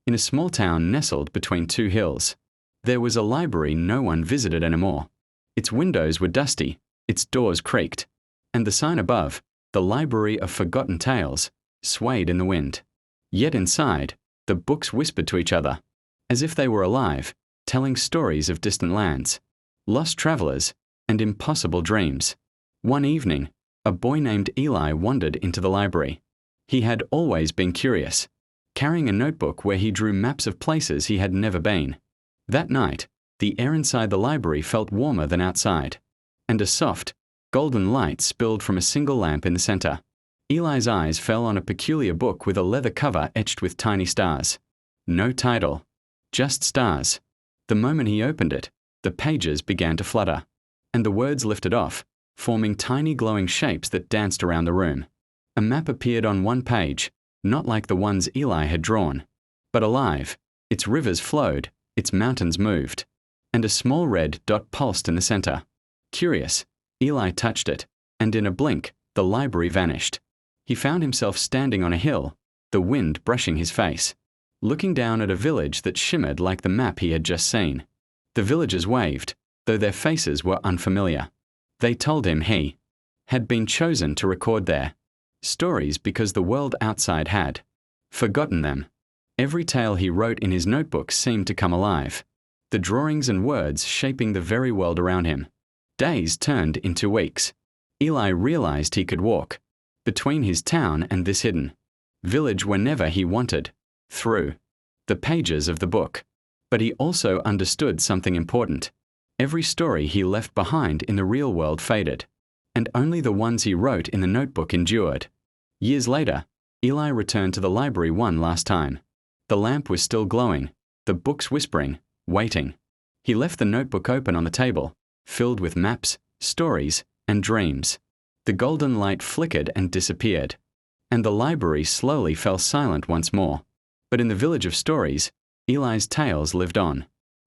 in a small town nestled between two hills. There was a library no one visited anymore. Its windows were dusty, its doors creaked, and the sign above, "The Library of Forgotten Tales," swayed in the wind. Yet inside, the books whispered to each other, as if they were alive, telling stories of distant lands, lost travelers, and impossible dreams. One evening, a boy named Eli wandered into the library. He had always been curious, carrying a notebook where he drew maps of places he had never been. That night, the air inside the library felt warmer than outside, and a soft, golden light spilled from a single lamp in the center. Eli's eyes fell on a peculiar book with a leather cover etched with tiny stars. No title, just stars. The moment he opened it, the pages began to flutter, and the words lifted off, forming tiny glowing shapes that danced around the room. A map appeared on one page, not like the ones Eli had drawn, but alive. Its rivers flowed, its mountains moved, and a small red dot pulsed in the center. Curious, Eli touched it, and in a blink, the library vanished. He found himself standing on a hill, the wind brushing his face, looking down at a village that shimmered like the map he had just seen. The villagers waved, though their faces were unfamiliar. They told him he had been chosen to record their stories because the world outside had forgotten them. Every tale he wrote in his notebook seemed to come alive, the drawings and words shaping the very world around him. Days turned into weeks. Eli realized he could walk between his town and this hidden village whenever he wanted, through the pages of the book. But he also understood something important. Every story he left behind in the real world faded, and only the ones he wrote in the notebook endured. Years later, Eli returned to the library one last time. The lamp was still glowing, the books whispering, waiting. He left the notebook open on the table, filled with maps, stories, and dreams. The golden light flickered and disappeared, and the library slowly fell silent once more. But in the village of stories, Eli's tales lived on,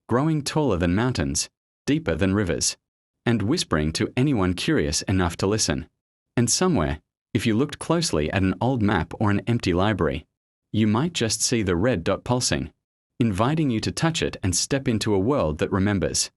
growing taller than mountains, deeper than rivers, and whispering to anyone curious enough to listen. And somewhere, if you looked closely at an old map or an empty library, you might just see the red dot pulsing, inviting you to touch it and step into a world that remembers.